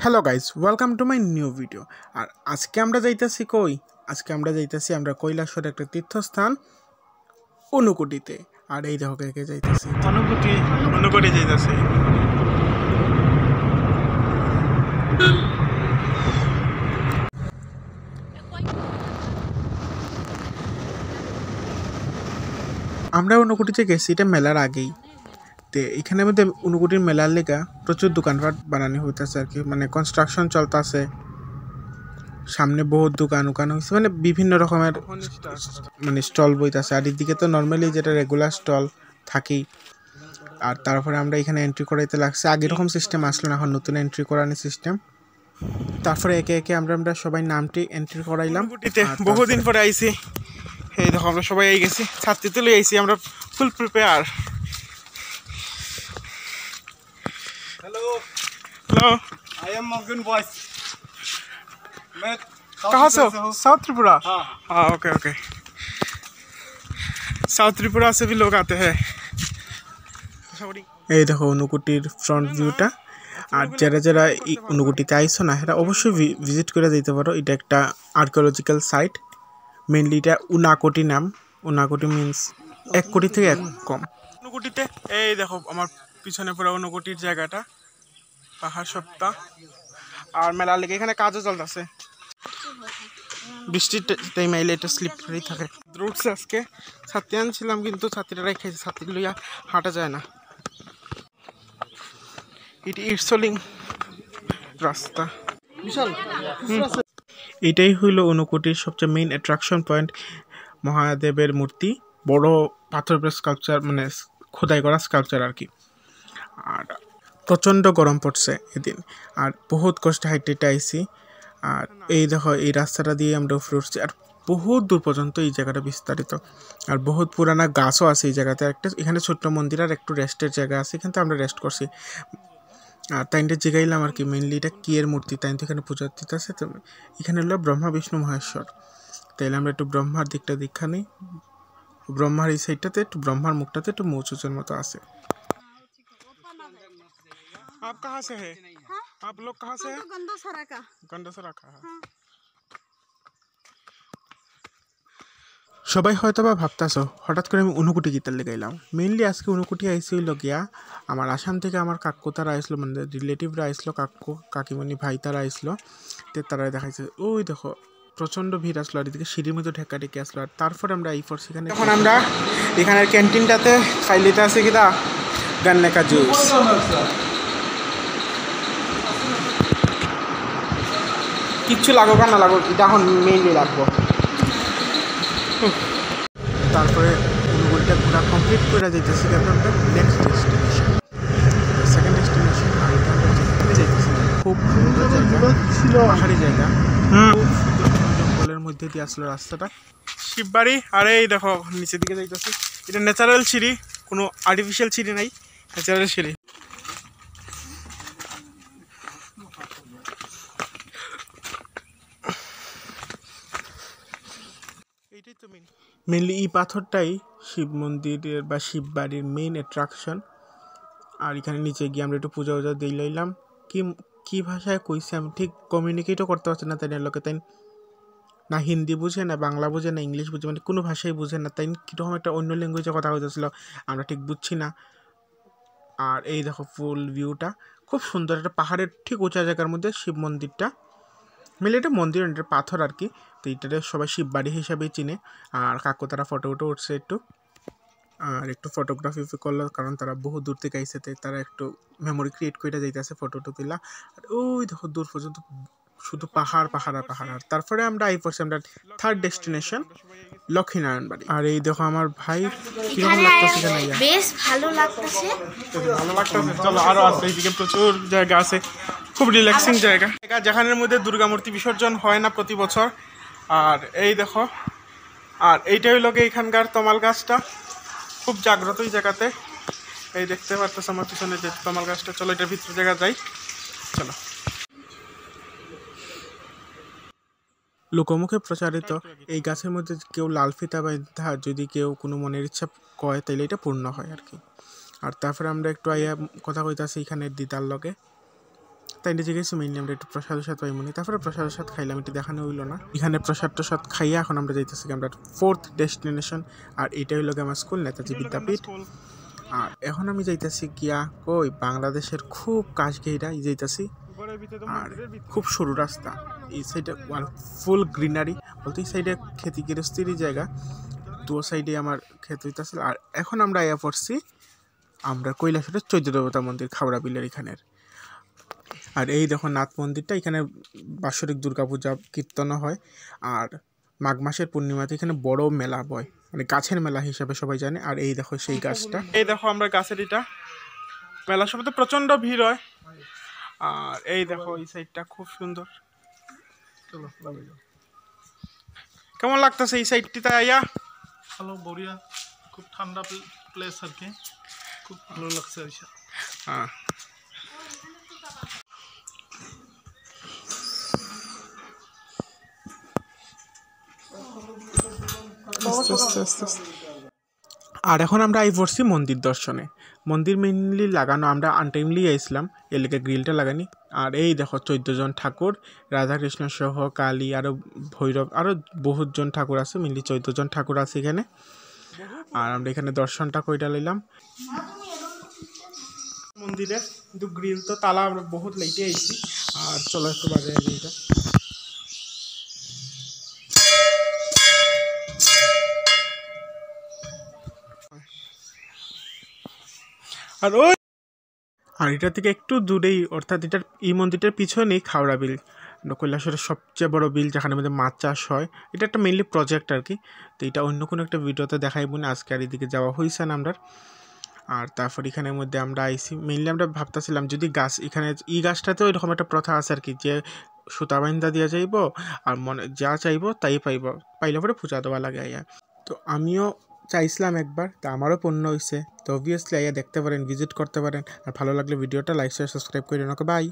Hello guys, welcome to my new video. আর আজকে আমরা যাইতেছি কই? আজকে আমরা যাইতেছি আমরা কৈলাসর একটা তীর্থস্থান অনুকুটিতে। আর এই দেখো কে যাইতেছি অনুকুটি যাইতেছি। আমরা অনুকুটিতে গেছি এটা মেলার আগেই। তো এখানে মধ্যে অনুকুটির মেলার লেগা প্রচুর দোকানপাট বানানো হইতেছে আর কি, মানে কনস্ট্রাকশন চলতেছে। সামনে বহুত দোকান হয়েছে, মানে বিভিন্ন রকমের মানে স্টল বইতেছে। আর এদিকে তো নর্মালি যেটা রেগুলার স্টল থাকেই। আর তারপরে আমরা এখানে এন্ট্রি করাইতে লাগছে, আগে রকম সিস্টেম আসলো না, এখন নতুন এন্ট্রি করানোর সিস্টেম। তারপরে একে একে আমরা সবাই নামটি এন্ট্রি করাইলাম। বহুদিন পরে আইছি, এই দেখো আমরা সবাই এই গেছি, ছাত্রী তুলে আইছি, আমরা full prepare. Hello hello, I am Morgan boys. मैं कहाँ से हो? साउथ त्रिपुरा। हाँ हाँ, ओके ओके। साउथ त्रिपुरा से भी लोग आते हैं। এই দেখো অনুকুটির ফ্রন্ট ভিউটা। আর যারা যারা এই অনুকুটিতে আইসো না, এরা অবশ্যই ভিজিট করে দিতে পারো। এটা একটা আর্কিওলজিক্যাল সাইট। মেনলি এটা উনাকোটি নাম। উনাকোটি মিনস 1 কোটি থেকে 1 কম। অনুকুটিতে এই দেখো আমার পিছনে পুরো অনুকুটির জায়গাটা, পাহাড় সপ্তাহ। আর মেলার লেগে এখানে কাজও চলতেছে। বৃষ্টির টাইমে এলে এটা স্লিপারি থাকে। রুটস আজকে ছাত্রী আনছিলাম, কিন্তু ছাত্রীরা রেখেছে, ছাত্রী লইয়া হাঁটা যায় না। এটি ইটসলিং রাস্তা। এটাই হইল অনুকুটির সবচেয়ে মেইন অ্যাট্রাকশন পয়েন্ট, মহাদেবের মূর্তি, বড় পাথরের স্কাল্পচার, মানে খোদাই করা স্কাল্পচার আর কি। আর প্রচণ্ড গরম পড়ছে এদিন, আর বহুত কষ্টে হাইটে আইছি। আর এই দেখো এই রাস্তাটা দিয়ে আমরা উপরে উঠছি, আর বহুত দূর পর্যন্ত এই জায়গাটা বিস্তারিত। আর বহুত পুরানা গাছও আছে এই জায়গাতে। একটা এখানে ছোট্ট মন্দির আর একটু রেস্টের জায়গা আছে, কিন্তু আমরা রেস্ট করছি। আর তাইনটা জিগাইলাম আর কি, মেনলি এটা কি এর মূর্তি, তাই তো এখানে পূজা দিতে আছে। তো এখানে হলো ব্রহ্মা বিষ্ণু মহেশ্বর। তাইলে আমরা একটু ব্রহ্মার দিকটা দীক্ষা নিই। ব্রহ্মার এই সাইডটাতে একটু, ব্রহ্মার মুখটাতে একটু মৌচুচের মতো আছে। आप कहाँ से है? आप लोग कहाँ से हैं? गंडोसरा का। गंडोसरा का। সবাই হয়তো বা ভাবতাছো হঠাৎ করে আমি অনুকুটি গীতার লেগে এলাম। মেইনলি আজকে অনুকুটি আইসিল গিয়া আমার আসাম থেকে আমার কাকু তারা আইসলো, মানে রিলেটিভরা আইসলো, কাকু কাকিমণি ভাই তারা আইসলো। তো তারা দেখাইছে ওই দেখো প্রচণ্ড ভিড় আসলো, আর এদিকে সিঁড়ির মধ্যে ঢেকা ঢেকে আসলো। আর তারপরে আমরা এই ফোর্স এখানে, এখন আমরা এখানের ক্যান্টিনটাতে খাইলিতে আছে কিনা গান্নে কা জুস। কিচ্ছু লাগো না লাগো, এটা এখন মেইনলি লাগবো। তারপরে অনুগুলিটা ঘোরা কমপ্লিট করে যাইতেছি আমরা নেক্সট ডেস্টিনেশন, সেকেন্ড ডেস্টিনেশন। আর এটা আমরা যেখানে যাইতেছি খুব সুন্দর জায়গা, পাহাড়ি জায়গা, খুব সুন্দর জঙ্গলের মধ্যে দিয়ে আসলো রাস্তাটা, শিববাড়ি। আর এই দেখো নিচের দিকে যাইতেছি, এটা ন্যাচারাল সিঁড়ি, কোনো আর্টিফিশিয়াল সিঁড়ি নাই, ন্যাচারাল সিঁড়ি। মেনলি এই পাথরটাই শিব মন্দিরের বা শিব বাড়ির মেইন অ্যাট্রাকশন। আর এখানে নিচে গিয়ে আমরা একটু পূজা উজা দিয়ে লইলাম। কি ভাষায় কইছে আমি ঠিক কমিউনিকেটও করতে পারছি না, তাই লোকে তাই না হিন্দি বুঝে, না বাংলা বুঝে, না ইংলিশ বুঝে, মানে কোনো ভাষাই বুঝে না। তাই কীরকম একটা অন্য ল্যাঙ্গুয়েজে কথা হইতেছিল, আমরা ঠিক বুঝছি না। আর এই দেখো ফুল ভিউটা খুব সুন্দর, একটা পাহাড়ের ঠিক উঁচা জায়গার মধ্যে শিব মন্দিরটা। মিলে এটা মন্দির, এটা পাথর আর কি। তো এইটাতে সবাই শিববাড়ি হিসাবেই চিনে। আর কাকু তারা ফটো উঠছে একটু, আর একটু ফটোগ্রাফি করলো, কারণ তারা বহু দূর থেকে আইসে, তাই তারা একটু মেমোরি ক্রিয়েট করে যাইতেছে ফটো তুলা। আর ওই দেখো দূর পর্যন্ত শুধু পাহাড় পাহাড় আর পাহাড়। আর তারপরে আমরা এই পড়ছি আমরা থার্ড ডেস্টিনেশন লক্ষ্মীনারায়ণ বাড়ি। আর এই দেখো আমার ভাই কিরকম লাগতেছে জানাই, বেশ ভালো লাগতেছে। ভালো লাগতেছে। চলো আরো আছে, এইদিকে প্রচুর জায়গা আছে, খুব রিল্যাক্সিং জায়গা, যেখানের মধ্যে দুর্গা মূর্তি বিসর্জন হয় না প্রতি বছর। আর এই দেখো, আর এইটা হইল এখানকার তমাল গাছটা, খুব জাগ্রত এই জায়গাতে। এই দেখতে পারতেছ আমার পিছনে যে তমাল গাছটা। চলো এটার ভিতরে জায়গা যাই, চলো। লোকমুখে প্রচারিত এই গাছের মধ্যে কেউ লাল ফিতা বাঁধা যদি কেউ কোনো মনের ইচ্ছা কয়, তাইলে এটা পূর্ণ হয় আর কি। আর তারপরে আমরা একটু আইয়া কথা কইতাছি এখানে দিদার লগে। তাই জিজ্ঞেস মেইনলি আমরা একটু প্রসাদ পাইমনি, তারপরে প্রসাদ খাইলাম, একটু দেখানো হইলো না। এখানে প্রসাদ খাইয়া এখন আমরা যাইতেছি আমরা 4th ডেস্টিনেশন, আর এটা হইল আমার স্কুল নেতাজি বিদ্যাপীঠ। আর এখন আমি যাইতেছি গিয়া কই বাংলাদেশের খুব কাছ গেইরা যাইতেছি, আর খুব সরু রাস্তা, এই সাইডে ফুল গ্রিনারি, বলতে এই সাইডে খেতি গৃহস্থিরই জায়গা, দু সাইডে আমার ক্ষেত হইতেছিল। আর এখন আমরা আয়া পড়ছি আমরা কৈলাসহরের চৈত্য দেবতা মন্দির খাওড়া বিলের এখানের। আর এই দেখো নাথ মন্দিরটা, এখানে বাৎসরিক দুর্গাপূজা কীর্তন হয়, আর মাঘ মাসের পূর্ণিমাতে এখানে বড় মেলা বয়, মানে গাছের মেলা হিসাবে সবাই জানে। আর এই দেখো সেই গাছটা, এই দেখো আমরা গাছের এটা মেলার সময় তো প্রচন্ড ভিড় হয়। আর এই দেখো এই সাইডটা খুব সুন্দর, কেমন লাগতেছে এই সাইডটিতে আইয়া? ভালো, বড়িয়া, খুব ঠান্ডা প্লেস আর কি, খুব ভালো লাগছে। হ্যাঁ, আর এখন আমরা আই পড়ছি মন্দির দর্শনে। মন্দির মেইনলি লাগানো, আমরা আনটাইমলি আইছিলাম, এলাকা গ্রিলটা লাগানি। আর এই দেখো 14 জন ঠাকুর, রাধাকৃষ্ণ সহ কালী, আরো ভৈরব, আরো বহুতজন ঠাকুর আছে, মেইনলি 14 জন ঠাকুর আছে এখানে। আর আমরা এখানে দর্শনটা কইটা লইলাম মন্দিরে, কিন্তু গ্রিল তো তালা, আমরা বহুত লেটে আইছি। আর চলো একটু বাজে এইটা, আর এটা থেকে একটু দূরেই, অর্থাৎ এটার এই মন্দিরটার পিছনেই খাওড়া বিল, কৈলাসহরের সবচেয়ে বড় বিল, যেখানে মধ্যে মাছ চাষ হয়। এটা একটা মেইনলি প্রজেক্ট আর কি, তো এটা অন্য কোনো একটা ভিডিওতে দেখাইব না, আজকে আর এদিকে যাওয়া হয়েছে না আমরা। আর তারপর এখানের মধ্যে আমরা আইসি, মেইনলি আমরা ভাবতেছিলাম যদি গাছ, এখানে এই গাছটাতেও এরকম একটা প্রথা আছে আর কি, যে সুতা বাইন্দা দিয়া যাইব, আর মনে যা চাইবো তাই পাইলে পরে পূজা দেওয়া লাগে আইয়া। তো আমিও চাইছিলাম একবার, তা আমারও পণ্য হয়েছে, তো অবভিয়াসলি আইয়া দেখতে পারেন, ভিজিট করতে পারেন। আর ভালো লাগলে ভিডিওটা লাইক শেয়ার সাবস্ক্রাইব করে রাখো, বাই।